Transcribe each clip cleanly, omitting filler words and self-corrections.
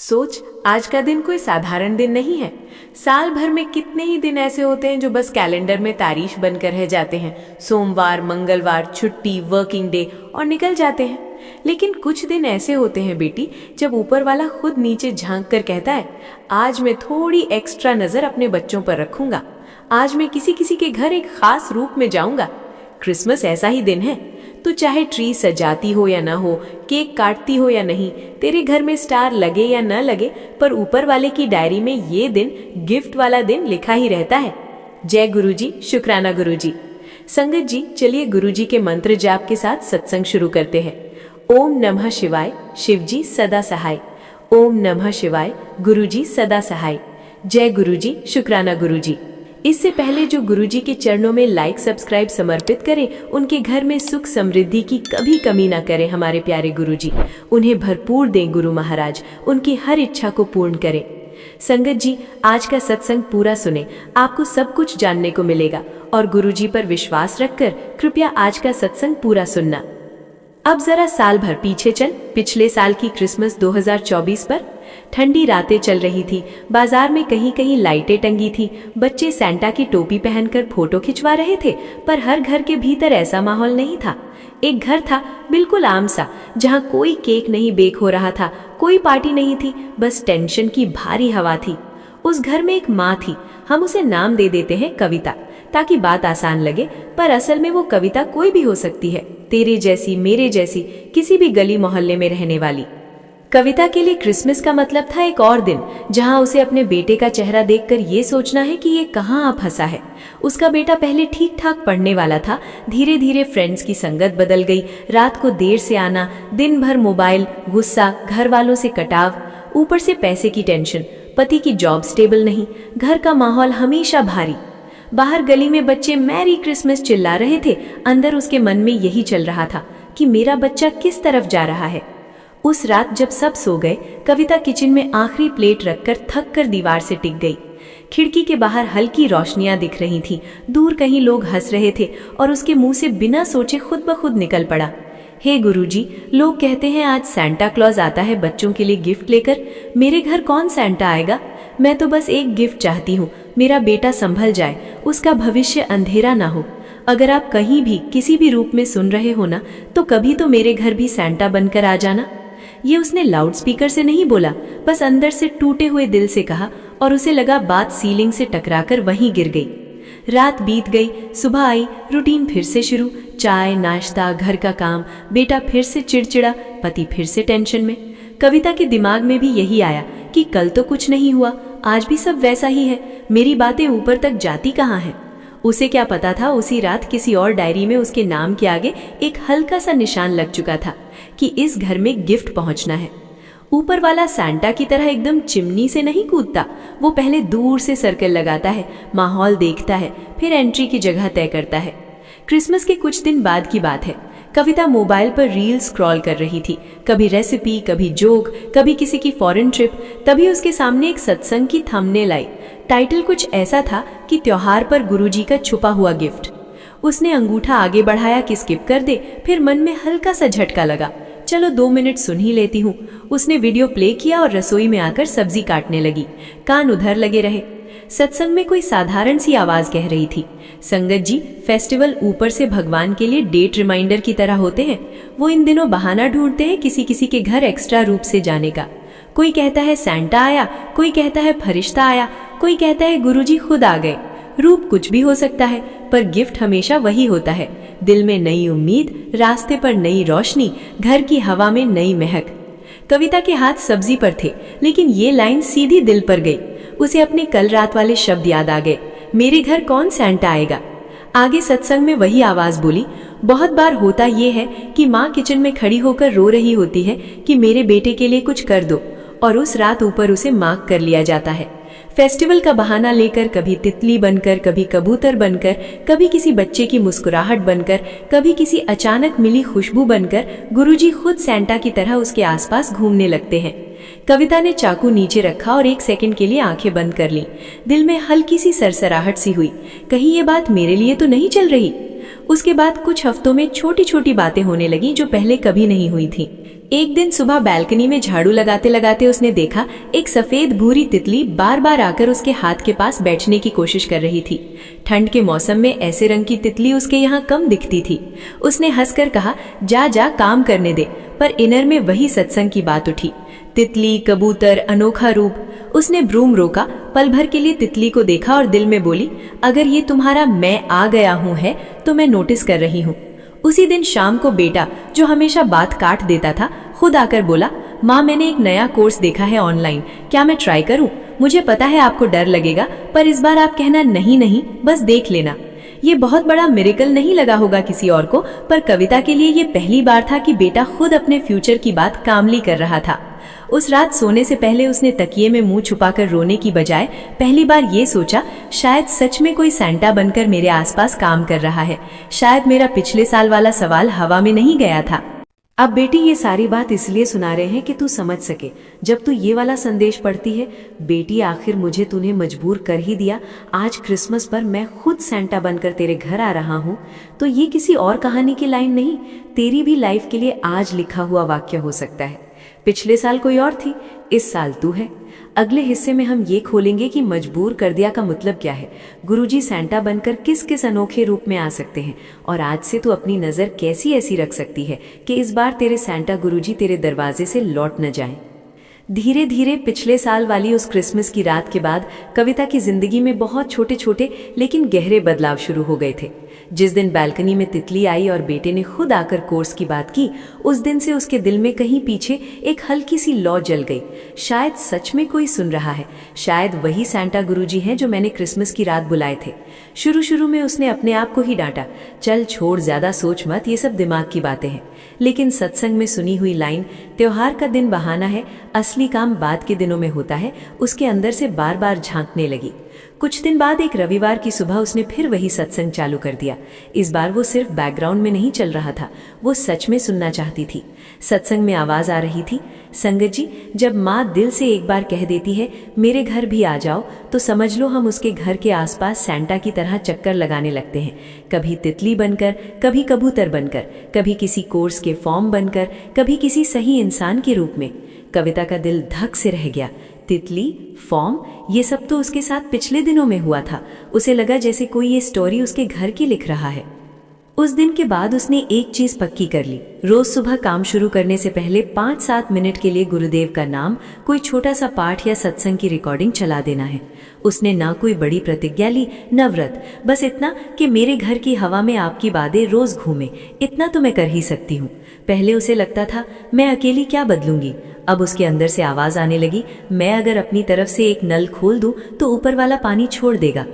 सोच, आज का दिन कोई साधारण दिन नहीं है। साल भर में कितने ही दिन ऐसे होते हैं जो बस कैलेंडर में तारीख बनकर रह जाते हैं। सोमवार, मंगलवार, छुट्टी, वर्किंग डे और निकल जाते हैं। लेकिन कुछ दिन ऐसे होते हैं बेटी, जब ऊपर वाला खुद नीचे झांक कर कहता है, आज मैं थोड़ी एक्स्ट्रा नजर अपने बच्चों पर रखूंगा। आज मैं किसी किसी के घर एक खास रूप में जाऊंगा। क्रिसमस ऐसा ही दिन है। तू चाहे ट्री सजाती हो या ना हो, केक काटती हो या नहीं, तेरे घर में स्टार लगे या न लगे, पर ऊपर वाले की डायरी में ये दिन, गिफ्ट वाला दिन, लिखा ही रहता है। जय गुरुजी, शुक्राना गुरुजी। संगत जी, चलिए गुरुजी के मंत्र जाप के साथ सत्संग शुरू करते हैं। ओम नमः शिवाय, शिवजी सदा सहाय। ओम नमः शिवाय, गुरुजी सदा सहाय। जय गुरुजी, शुक्राना गुरुजी। इससे पहले जो गुरुजी के चरणों में लाइक सब्सक्राइब समर्पित करें, उनके घर में सुख समृद्धि की कभी कमी ना करें हमारे प्यारे गुरुजी। उन्हें भरपूर दें गुरु महाराज, उनकी हर इच्छा को पूर्ण करें। संगत जी, आज का सत्संग पूरा सुने, आपको सब कुछ जानने को मिलेगा। और गुरुजी पर विश्वास रखकर कृपया आज का सत्संग पूरा सुनना। अब जरा साल भर पीछे चल, पिछले साल की क्रिसमस 2024 पर। ठंडी रातें चल रही थी, बाजार में कहीं कहीं लाइटें टंगी थी, बच्चे सैंटा की टोपी पहनकर फोटो खिंचवा रहे थे, पर हर घर के भीतर ऐसा माहौल नहीं था। एक घर था बिल्कुल आम सा, जहाँ कोई केक नहीं बेक हो रहा था, कोई पार्टी नहीं थी, बस टेंशन की भारी हवा थी। उस घर में एक माँ थी, हम उसे नाम दे देते हैं कविता, ताकि बात आसान लगे, पर असल में वो कविता कोई भी हो सकती है, तेरे जैसी, मेरे जैसी, किसी भी गली मोहल्ले में रहने वाली। कविता के लिए क्रिसमस का मतलब था एक और दिन, जहां उसे अपने बेटे का चेहरा देखकर ये सोचना है कि ये कहाँ आ फंसा है। उसका बेटा पहले ठीक ठाक पढ़ने वाला था, धीरे धीरे फ्रेंड्स की संगत बदल गई, रात को देर से आना, दिन भर मोबाइल, गुस्सा, घर वालों से कटाव, ऊपर से पैसे की टेंशन, पति की जॉब स्टेबल नहीं, घर का माहौल हमेशा भारी। बाहर गली में बच्चे मैरी क्रिसमस चिल्ला रहे थे, अंदर उसके मन में यही चल रहा था कि मेरा बच्चा किस तरफ जा रहा है। उस रात जब सब सो गए, कविता किचन में आखिरी प्लेट रखकर थक कर दीवार से टिक गई। खिड़की के बाहर हल्की रोशनियां दिख रही थीं, दूर कहीं लोग हंस रहे थे, और उसके मुंह से बिना सोचे खुद ब खुद निकल पड़ा, हे गुरुजी, लोग कहते हैं आज सैंटा क्लॉज आता है बच्चों के लिए गिफ्ट लेकर। मेरे घर कौन सैंटा आएगा? मैं तो बस एक गिफ्ट चाहती हूँ, मेरा बेटा संभल जाए, उसका भविष्य अंधेरा ना हो। अगर आप कहीं भी किसी भी रूप में सुन रहे हो ना, तो कभी तो मेरे घर भी सैंटा बनकर आ जाना। ये उसने लाउडस्पीकर से नहीं बोला, बस अंदर से टूटे हुए दिल से कहा, और उसे लगा बात सीलिंग से टकराकर वहीं गिर गई। रात बीत गई, सुबह आई, रूटीन फिर से शुरू, चाय नाश्ता, घर का काम, बेटा फिर से चिड़चिड़ा, पति फिर से टेंशन में। कविता के दिमाग में भी यही आया कि कल तो कुछ नहीं हुआ, आज भी सब वैसा ही है, मेरी बातें ऊपर तक जाती कहाँ हैं। उसे क्या पता था, उसी रात किसी और डायरी में उसके नाम के आगे एक हल्का सा निशान लग चुका था कि इस घर में गिफ्ट पहुंचना है। ऊपर वाला सैंटा की तरह एकदम चिमनी से नहीं कूदता, वो पहले दूर से सर्कल लगाता है, माहौल देखता है, फिर एंट्री की जगह तय करता है। क्रिसमस के कुछ दिन बाद की बात है। कविता मोबाइल पर रील स्क्रॉल कर रही थी, कभी रेसिपी, कभी जोक, कभी किसी की फॉरेन ट्रिप। तभी उसके सामने एक सत्संग की थंबनेल आई। टाइटल कुछ ऐसा था कि त्योहार पर गुरुजी का छुपा हुआ गिफ्ट। उसने अंगूठा आगे बढ़ाया कि स्किप कर दे, फिर मन में हल्का सा झटका लगा, चलो 2 मिनट सुन ही लेती हूँ। उसने वीडियो प्ले किया और रसोई में आकर सब्जी काटने लगी। कान उधर लगे रहे। सत्संग में कोई साधारण सी आवाज कह रही थी, संगत जी, फेस्टिवल ऊपर से भगवान के लिए डेट रिमाइंडर की तरह होते हैं। वो इन दिनों बहाना ढूंढते हैं किसी किसी के घर एक्स्ट्रा रूप से जाने का। कोई कहता है सैंटा आया, कोई कहता है फरिश्ता आया, कोई कहता है गुरुजी खुद आ गए। रूप कुछ भी हो सकता है, पर गिफ्ट हमेशा वही होता है, दिल में नई उम्मीद, रास्ते पर नई रोशनी, घर की हवा में नई महक। कविता के हाथ सब्जी पर थे, लेकिन ये लाइन सीधी दिल पर गई। उसे अपने कल रात वाले शब्द याद आ गए, मेरे घर कौन सैंटा आएगा। आगे सत्संग में वही आवाज बोली, बहुत बार होता ये है कि माँ किचन में खड़ी होकर रो रही होती है कि मेरे बेटे के लिए कुछ कर दो, और उस रात ऊपर उसे मार्क कर लिया जाता है। फेस्टिवल का बहाना लेकर कभी तितली बनकर, कभी कबूतर बनकर, कभी किसी बच्चे की मुस्कुराहट बनकर, कभी किसी अचानक मिली खुशबू बनकर गुरुजी खुद सैंटा की तरह उसके आसपास घूमने लगते हैं। कविता ने चाकू नीचे रखा और 1 सेकंड के लिए आंखें बंद कर लीं। दिल में हल्की सी सरसराहट सी हुई, कहीं ये बात मेरे लिए तो नहीं चल रही। उसके बाद कुछ हफ्तों में छोटी छोटी बातें होने लगी जो पहले कभी नहीं हुई थी। एक दिन सुबह बैल्कनी में झाड़ू लगाते लगाते उसने देखा एक सफेद भूरी तितली बार बार आकर उसके हाथ के पास बैठने की कोशिश कर रही थी। ठंड के मौसम में ऐसे रंग की तितली उसके यहाँ कम दिखती थी। उसने हंसकर कहा, जा जा काम करने दे, पर इनर में वही सत्संग की बात उठी। तितली, कबूतर, अनोखा रूप। उसने ब्रूम रोका, पल भर के लिए तितली को देखा और दिल में बोली, अगर ये तुम्हारा मैं आ गया हूँ है तो मैं नोटिस कर रही हूँ। उसी दिन शाम को बेटा, जो हमेशा बात काट देता था, खुद आकर बोला, माँ मैंने एक नया कोर्स देखा है ऑनलाइन, क्या मैं ट्राई करूँ? मुझे पता है आपको डर लगेगा, पर इस बार आप कहना नहीं नहीं, बस देख लेना। ये बहुत बड़ा मिरेकल नहीं लगा होगा किसी और को, पर कविता के लिए ये पहली बार था कि बेटा खुद अपने फ्यूचर की बात कामली कर रहा था। उस रात सोने से पहले उसने तकिए में मुंह छुपाकर रोने की बजाय पहली बार ये सोचा, शायद सच में कोई सैंटा बनकर मेरे आसपास काम कर रहा है। शायद मेरा पिछले साल वाला सवाल हवा में नहीं गया था। अब बेटी ये सारी बात इसलिए सुना रहे हैं कि तू समझ सके। जब तू ये वाला संदेश पढ़ती है, बेटी आखिर मुझे तूने मजबूर कर ही दिया, आज क्रिसमस पर मैं खुद सैंटा बनकर तेरे घर आ रहा हूँ, तो ये किसी और कहानी की लाइन नहीं, तेरी भी लाइफ के लिए आज लिखा हुआ वाक्य हो सकता है। पिछले साल कोई और थी, इस साल तू है। अगले हिस्से में हम ये खोलेंगे कि मजबूर कर दिया का मतलब क्या है, गुरुजी सैंटा बनकर किस किस अनोखे रूप में आ सकते हैं, और आज से तू अपनी नज़र कैसी ऐसी रख सकती है कि इस बार तेरे सैंटा गुरुजी तेरे दरवाजे से लौट न जाएं। धीरे धीरे पिछले साल वाली उस क्रिसमस की रात के बाद कविता की जिंदगी में बहुत छोटे छोटे लेकिन गहरे बदलाव शुरू हो गए थे। जिस दिन बालकनी में तितली आई और बेटे ने खुद आकर कोर्स की बात की, उस दिन से उसके दिल में कहीं पीछे एक हल्की सी लौ जल गई। शायद सच में कोई सुन रहा है, शायद वही सैंटा गुरुजी हैं जो मैंने क्रिसमस की रात बुलाए थे। शुरू शुरू में उसने अपने आप को ही डांटा, चल छोड़, ज्यादा सोच मत, ये सब दिमाग की बातें हैं। लेकिन सत्संग में सुनी हुई लाइन, त्योहार का दिन बहाना है, असली काम बाद के दिनों में होता है, उसके अंदर से बार बार झांकने लगी। कुछ दिन बाद एक रविवार की सुबह उसने फिर वही सत्संग चालू कर दिया। इस बार वो सिर्फ बैकग्राउंड में नहीं चल रहा था, वो सच में सुनना चाहती थी। सत्संग में आवाज आ रही थी, संगत जी, जब माँ दिल से एक बार कह देती है मेरे घर भी आ जाओ, तो समझ लो हम उसके घर के आसपास सैंटा की तरह चक्कर लगाने लगते हैं। कभी तितली बनकर, कभी कबूतर बनकर, कभी किसी कोर्स के फॉर्म बनकर, कभी किसी सही इंसान के रूप में। कविता का दिल धक से रह गया। तितली, फॉर्म, ये सब तो उसके साथ पिछले दिनों में हुआ था। उसे लगा जैसे कोई ये स्टोरी उसके घर की लिख रहा है। उस दिन के बाद उसने एक चीज पक्की कर ली, रोज सुबह काम शुरू करने से पहले 5-7 मिनट के लिए गुरुदेव का नाम, कोई छोटा सा पाठ या सत्संग की रिकॉर्डिंग चला देना है। उसने ना कोई बड़ी प्रतिज्ञा ली, न व्रत, बस इतना कि मेरे घर की हवा में आपकी बातें रोज घूमे, इतना तो मैं कर ही सकती हूँ। पहले उसे लगता था मैं अकेली क्या बदलूंगी, अब उसके अंदर से आवाज आने लगी, मैं अगर अपनी तरफ से एक नल खोल दूं तो ऊपर वाला पानी छोड़ देगा।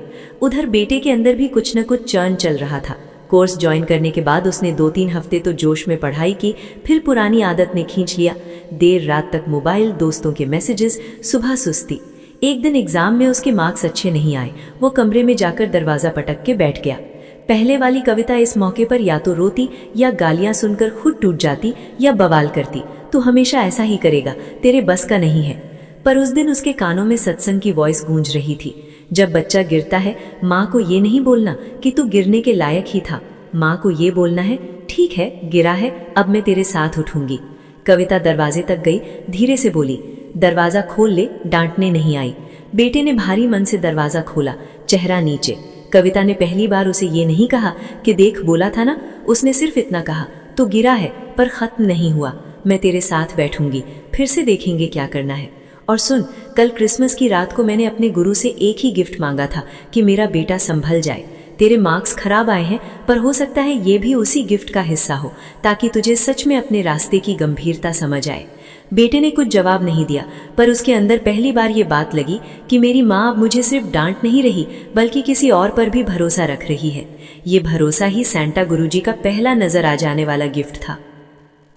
उधर बेटे के अंदर भी कुछ न कुछ चर्न चल रहा था। कोर्स ज्वाइन करने के बाद उसने 2-3 हफ्ते तो जोश में पढ़ाई की, फिर पुरानी आदत ने खींच लिया। देर रात तक मोबाइल, दोस्तों के मैसेजेस, सुबह सुस्ती। एक दिन एग्जाम में उसके मार्क्स अच्छे नहीं आए, वो कमरे में जाकर दरवाजा पटक के बैठ गया। पहले वाली कविता इस मौके पर या तो रोती या गालियां सुनकर खुद टूट जाती या बवाल करती, तू हमेशा ऐसा ही करेगा, तेरे बस का नहीं है। पर उस दिन उसके कानों में सत्संग की वॉइस गूंज रही थी, जब बच्चा गिरता है माँ को ये नहीं बोलना कि तू गिरने के लायक ही था, माँ को ये बोलना है ठीक है गिरा है, अब मैं तेरे साथ उठूंगी। कविता दरवाजे तक गई, धीरे से बोली, दरवाजा खोल ले, डांटने नहीं आई। बेटे ने भारी मन से दरवाजा खोला, चेहरा नीचे। कविता ने पहली बार उसे ये नहीं कहा कि देख बोला था ना, उसने सिर्फ इतना कहा, तो गिरा है पर खत्म नहीं हुआ, मैं तेरे साथ बैठूंगी, फिर से देखेंगे क्या करना है। और सुन, कल क्रिसमस की रात को मैंने अपने गुरु से एक ही गिफ्ट मांगा था कि मेरा बेटा संभल जाए। तेरे मार्क्स खराब आए हैं, पर हो सकता है ये भी उसी गिफ्ट का हिस्सा हो, ताकि तुझे सच में अपने रास्ते की गंभीरता समझ आए। बेटे ने कुछ जवाब नहीं दिया, पर उसके अंदर पहली बार ये बात लगी कि मेरी माँ अब मुझे सिर्फ डांट नहीं रही, बल्कि किसी और पर भी भरोसा रख रही है। ये भरोसा ही सैंटा गुरुजी का पहला नजर आ जाने वाला गिफ्ट था।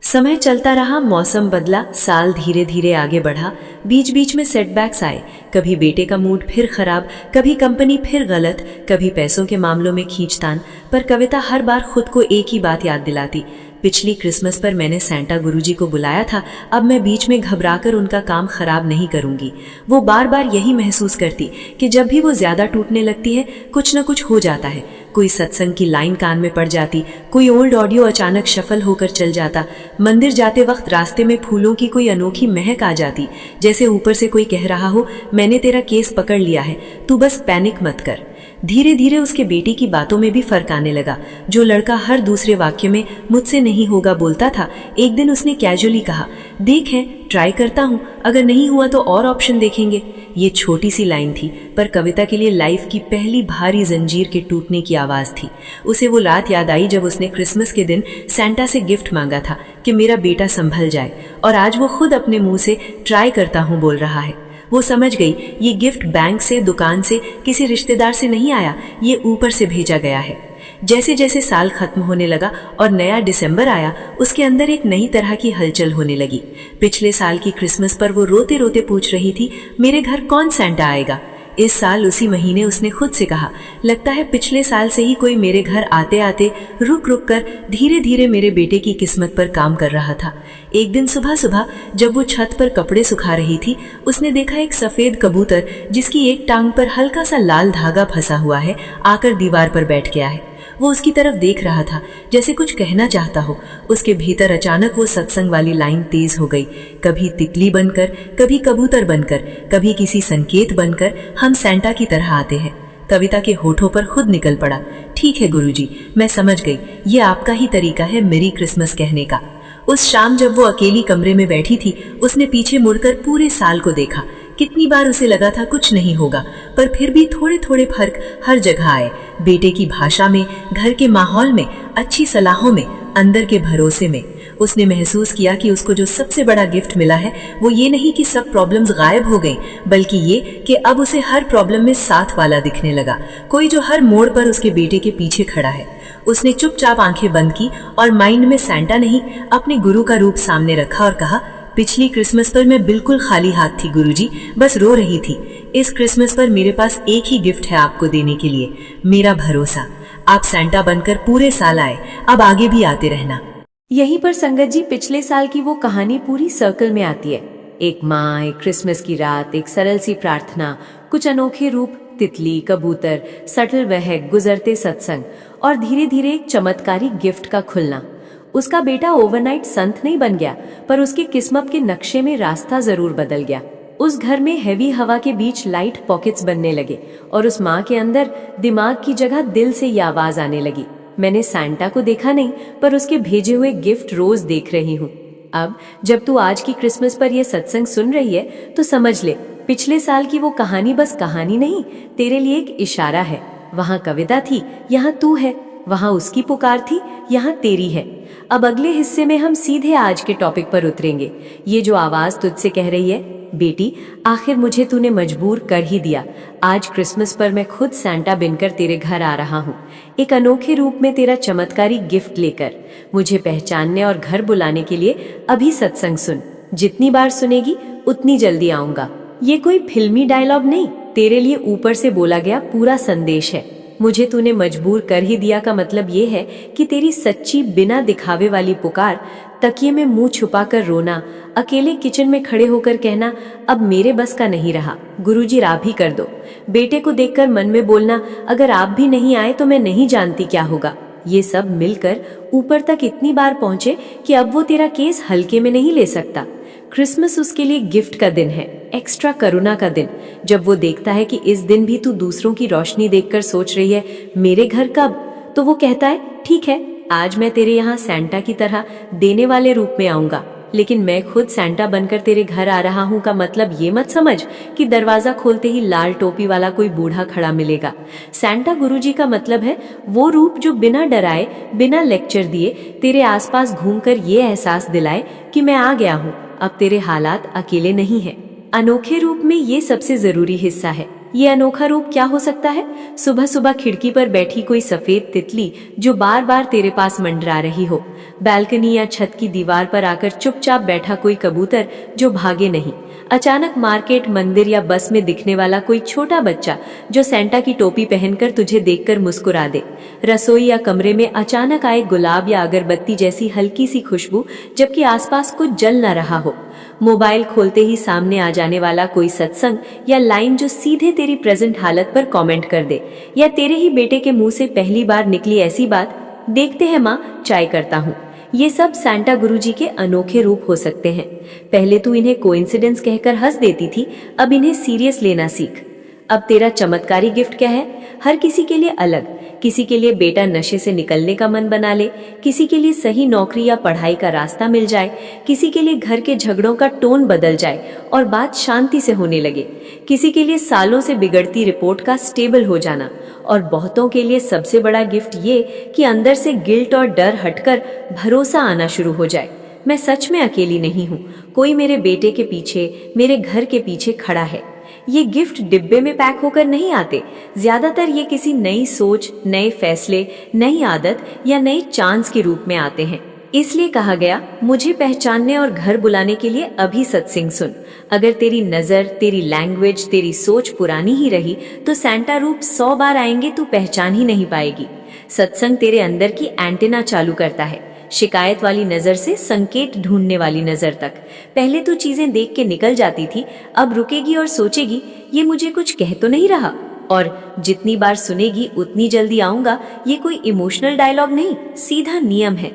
समय चलता रहा, मौसम बदला, साल धीरे धीरे आगे बढ़ा। बीच बीच में सेटबैक्स आए, कभी बेटे का मूड फिर खराब, कभी कंपनी फिर गलत, कभी पैसों के मामलों में खींचतान। पर कविता हर बार खुद को एक ही बात याद दिलाती, पिछली क्रिसमस पर मैंने सैंटा गुरुजी को बुलाया था, अब मैं बीच में घबराकर उनका काम खराब नहीं करूंगी। वो बार बार यही महसूस करती कि जब भी वो ज्यादा टूटने लगती है, कुछ न कुछ हो जाता है, कोई सत्संग की लाइन कान में पड़ जाती, कोई ओल्ड ऑडियो अचानक शफल होकर चल जाता। मंदिर जाते वक्त रास्ते में फूलों की कोई अनोखी महक आ जाती, जैसे ऊपर से कोई कह रहा हो, मैंने तेरा केस पकड़ लिया है, तू बस पैनिक मत कर। धीरे धीरे उसके बेटे की बातों में भी फर्क आने लगा। जो लड़का हर दूसरे वाक्य में मुझसे नहीं होगा बोलता था, एक दिन उसने कैजुअली कहा, देख है ट्राई करता हूँ, अगर नहीं हुआ तो और ऑप्शन देखेंगे। ये छोटी सी लाइन थी, पर कविता के लिए लाइफ की पहली भारी जंजीर के टूटने की आवाज थी। उसे वो रात याद आई जब उसने क्रिसमस के दिन सैंटा से गिफ्ट मांगा था कि मेरा बेटा संभल जाए, और आज वो खुद अपने मुंह से ट्राई करता हूँ बोल रहा है। वो समझ गई, ये गिफ्ट बैंक से, दुकान से, किसी रिश्तेदार से नहीं आया, ये ऊपर से भेजा गया है। जैसे जैसे साल खत्म होने लगा और नया दिसंबर आया, उसके अंदर एक नई तरह की हलचल होने लगी। पिछले साल की क्रिसमस पर वो रोते रोते पूछ रही थी, मेरे घर कौन सैंटा आएगा। इस साल उसी महीने उसने खुद से कहा, लगता है पिछले साल से ही कोई मेरे घर आते आते रुक रुक कर धीरे धीरे मेरे बेटे की किस्मत पर काम कर रहा था। एक दिन सुबह सुबह जब वो छत पर कपड़े सुखा रही थी, उसने देखा एक सफेद कबूतर जिसकी एक टांग पर हल्का सा लाल धागा फंसा हुआ है, आकर दीवार पर बैठ गया है। वो उसकी तरफ देख रहा था, जैसे कुछ कहना चाहता हो। उसके भीतर अचानक वो सत्संग वाली लाइन तेज हो गई, कभी तितली बनकर, कभी कबूतर बनकर, कभी किसी संकेत बनकर हम सैंटा की तरह आते हैं। कविता के होठों पर खुद निकल पड़ा, ठीक है गुरुजी, मैं समझ गई, ये आपका ही तरीका है मेरी क्रिसमस कहने का। उस शाम जब वो अकेली कमरे में बैठी थी, उसने पीछे मुड़कर पूरे साल को देखा। कितनी बार उसे लगा था कुछ नहीं होगा, पर फिर भी थोड़े थोड़े फर्क हर जगह आए। बेटे की भाषा में, घर के माहौल में, अच्छी सलाहों में, अंदर के भरोसे में। उसने महसूस किया कि उसको जो सबसे बड़ा गिफ्ट मिला है वो ये नहीं कि सब प्रॉब्लम्स गायब हो गई, बल्कि ये कि अब उसे हर प्रॉब्लम में साथ वाला दिखने लगा, कोई जो हर मोड़ पर उसके बेटे के पीछे खड़ा है। उसने चुपचाप आंखें बंद की और माइंड में सैंटा नहीं, अपने गुरु का रूप सामने रखा और कहा, पिछली क्रिसमस पर मैं बिल्कुल खाली हाथ थी गुरुजी, बस रो रही थी। इस क्रिसमस पर मेरे पास एक ही गिफ्ट है आपको देने के लिए, मेरा भरोसा। आप सैंटा बनकर पूरे साल आए, अब आगे भी आते रहना। यहीं पर संगत जी पिछले साल की वो कहानी पूरी सर्कल में आती है। एक माँ, एक क्रिसमस की रात, एक सरल सी प्रार्थना, कुछ अनोखे रूप, तितली, कबूतर, सटल महक, गुजरते सत्संग और धीरे धीरे एक चमत्कारी गिफ्ट का खुलना। उसका बेटा ओवरनाइट संत नहीं बन गया, पर उसकी किस्मत के नक्शे में रास्ता जरूर बदल गया। उस घर में हैवी हवा के बीच लाइट पॉकेट्स बनने लगे और उस माँ के अंदर दिमाग की जगह दिल से ये आवाज आने लगी, मैंने सैंटा को देखा नहीं, पर उसके भेजे हुए गिफ्ट रोज देख रही हूँ। अब जब तू आज की क्रिसमस पर यह सत्संग सुन रही है तो समझ ले, पिछले साल की वो कहानी बस कहानी नहीं, तेरे लिए एक इशारा है। वहाँ कविता थी, यहाँ तू है। वहाँ उसकी पुकार थी, यहाँ तेरी है। अब अगले हिस्से में हम सीधे आज के टॉपिक पर उतरेंगे। ये जो आवाज तुझसे कह रही है, बेटी आखिर मुझे तूने मजबूर कर ही दिया। आज क्रिसमस पर मैं खुद सैंटा बनकर तेरे घर आ रहा हूँ, एक अनोखे रूप में तेरा चमत्कारी गिफ्ट लेकर। मुझे पहचानने और घर बुलाने के लिए अभी सत्संग सुन। जितनी बार सुनेगी उतनी जल्दी आऊंगा। ये कोई फिल्मी डायलॉग नहीं, तेरे लिए ऊपर से बोला गया पूरा संदेश है। मुझे तूने मजबूर कर ही दिया का मतलब ये है कि तेरी सच्ची बिना दिखावे वाली पुकार, तकिए में मुंह छुपाकर रोना, अकेले किचन में खड़े होकर कहना अब मेरे बस का नहीं रहा, गुरुजी आप ही कर दो। बेटे को देखकर मन में बोलना अगर आप भी नहीं आए तो मैं नहीं जानती क्या होगा। ये सब मिलकर ऊपर तक इतनी बार पहुंचे कि अब वो तेरा केस हल्के में नहीं ले सकता। क्रिसमस उसके लिए गिफ्ट का दिन है, एक्स्ट्रा करुणा का दिन। जब वो देखता है कि इस दिन भी तू दूसरों की रोशनी देखकर सोच रही है मेरे घर कब, तो वो कहता है ठीक है, आज मैं तेरे यहाँ सैंटा की तरह देने वाले रूप में आऊंगा, लेकिन मैं खुद सैंटा बनकर तेरे घर आ रहा हूँ का मतलब ये मत समझ कि दरवाजा खोलते ही लाल टोपी वाला कोई बूढ़ा खड़ा मिलेगा। सैंटा गुरुजी का मतलब है वो रूप जो बिना डराए, बिना लेक्चर दिए तेरे आसपास घूमकर ये एहसास दिलाए कि मैं आ गया हूँ, अब तेरे हालात अकेले नहीं हैं। अनोखे रूप में ये सबसे जरूरी हिस्सा है। ये अनोखा रूप क्या हो सकता है? सुबह सुबह खिड़की पर बैठी कोई सफेद तितली जो बार बार तेरे पास मंडरा रही हो, बालकनी या छत की दीवार पर आकर चुपचाप बैठा कोई कबूतर जो भागे नहीं, अचानक मार्केट, मंदिर या बस में दिखने वाला कोई छोटा बच्चा जो सैंटा की टोपी पहनकर तुझे देखकर मुस्कुरा दे, रसोई या कमरे में अचानक आए गुलाब या अगरबत्ती जैसी हल्की सी खुशबू जबकि आसपास कुछ जल न रहा हो, मोबाइल खोलते ही सामने आ जाने वाला कोई सत्संग या लाइन जो सीधे तेरी प्रेजेंट हालत पर कमेंट कर दे, या तेरे ही बेटे के मुंह से पहली बार निकली ऐसी बात, देखते हैं माँ चाय करता हूँ। ये सब सांता गुरुजी के अनोखे रूप हो सकते हैं। पहले तू इन्हें कोइंसिडेंस कहकर हंस देती थी, अब इन्हें सीरियस लेना सीख। अब तेरा चमत्कारी गिफ्ट क्या है? हर किसी के लिए अलग। किसी के लिए बेटा नशे से निकलने का मन बना ले, किसी के लिए सही नौकरी या पढ़ाई का रास्ता मिल जाए, किसी के लिए घर के झगड़ों का टोन बदल जाए और बात शांति से होने लगे, किसी के लिए सालों से बिगड़ती रिपोर्ट का स्टेबल हो जाना, और बहुतों के लिए सबसे बड़ा गिफ्ट ये कि अंदर से गिल्ट और डर हटकर भरोसा आना शुरू हो जाए। मैं सच में अकेली नहीं हूँ, कोई मेरे बेटे के पीछे, मेरे घर के पीछे खड़ा है। ये गिफ्ट डिब्बे में पैक होकर नहीं आते, ज्यादातर ये किसी नई सोच, नए फैसले, नई आदत या नई चांस के रूप में आते हैं। इसलिए कहा गया, मुझे पहचानने और घर बुलाने के लिए अभी सत्संग सुन। अगर तेरी नजर, तेरी लैंग्वेज, तेरी सोच पुरानी ही रही तो सांता रूप 100 बार आएंगे तू पहचान ही नहीं पाएगी। सत्संग तेरे अंदर की एंटेना चालू करता है, शिकायत वाली नजर से संकेत ढूंढने वाली नजर तक। पहले तो चीजें देख के निकल जाती थी, अब रुकेगी और सोचेगी ये मुझे कुछ कह तो नहीं रहा, और जितनी बार सुनेगी उतनी जल्दी आऊंगा। ये कोई इमोशनल डायलॉग नहीं, सीधा नियम है।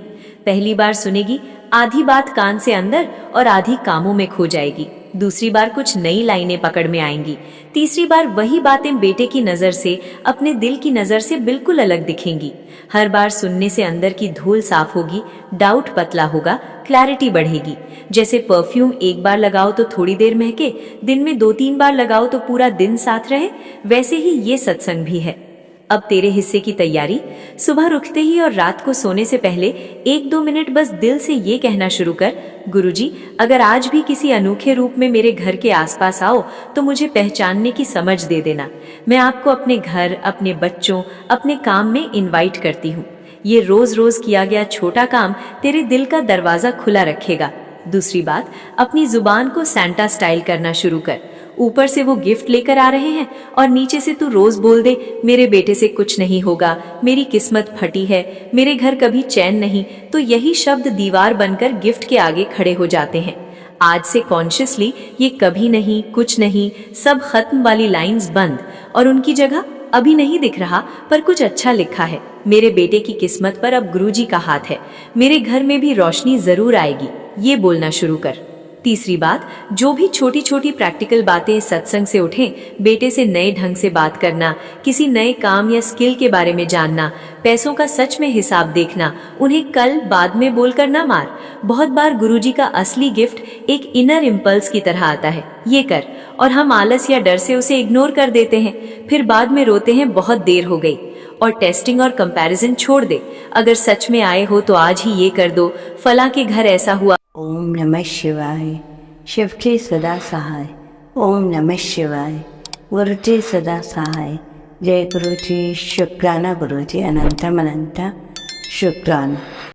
पहली बार सुनेगी, आधी बात कान से अंदर और आधी कामों में खो जाएगी। दूसरी बार कुछ नई लाइनें पकड़ में आएंगी। तीसरी बार वही बातें बेटे की नजर से, अपने दिल की नजर से बिल्कुल अलग दिखेंगी। हर बार सुनने से अंदर की धूल साफ होगी, डाउट पतला होगा, क्लैरिटी बढ़ेगी। जैसे परफ्यूम एक बार लगाओ तो थोड़ी देर महके, दिन में 2-3 बार लगाओ तो पूरा दिन साथ रहे, वैसे ही ये सत्संग भी है। अब तेरे हिस्से की तैयारी। सुबह उठते ही और रात को सोने से पहले 1-2 मिनट बस दिल से ये कहना शुरू कर, गुरुजी, अगर आज भी किसी अनोखे रूप में मेरे घर के आसपास आओ तो मुझे पहचानने की समझ दे देना। मैं आपको अपने घर, अपने बच्चों, अपने काम में इनवाइट करती हूँ। ये रोज रोज किया गया छोटा काम तेरे दिल का दरवाजा खुला रखेगा। दूसरी बात, अपनी जुबान को सांता स्टाइल करना शुरू कर। ऊपर से वो गिफ्ट लेकर आ रहे हैं और नीचे से तू रोज बोल दे, मेरे बेटे से कुछ नहीं होगा, मेरी किस्मत फटी है, मेरे घर कभी चैन नहीं। तो यही शब्द दीवार बनकर गिफ्ट के आगे खड़े हो जाते हैं। आज से कॉन्शियसली ये कभी नहीं, कुछ नहीं, सब खत्म वाली लाइंस बंद, और उनकी जगह अभी नहीं दिख रहा पर कुछ अच्छा लिखा है। मेरे बेटे की किस्मत पर अब गुरुजी का हाथ है, मेरे घर में भी रोशनी जरूर आएगी, ये बोलना शुरू कर। तीसरी बात, जो भी छोटी छोटी प्रैक्टिकल बातें सत्संग से उठें, बेटे से नए ढंग से बात करना, किसी नए काम या स्किल के बारे में जानना, पैसों का सच में हिसाब देखना, उन्हें कल बाद में बोलकर ना मार। बहुत बार गुरुजी का असली गिफ्ट एक इनर इम्पल्स की तरह आता है, ये कर, और हम आलस या डर से उसे इग्नोर कर देते हैं, फिर बाद में रोते हैं बहुत देर हो गई। और टेस्टिंग और कंपैरिजन छोड़ दे। अगर सच में आए हो तो आज ही ये कर दो, फला के घर ऐसा हुआ। ओम नमः शिवाय। शिवचे सदा सहाय। ओम नमः शिवाय। गुरुचे सदा सहाय। जय गुरुजी, शुक्राना गुरुजी, अनंतम अनंत शुक्राना।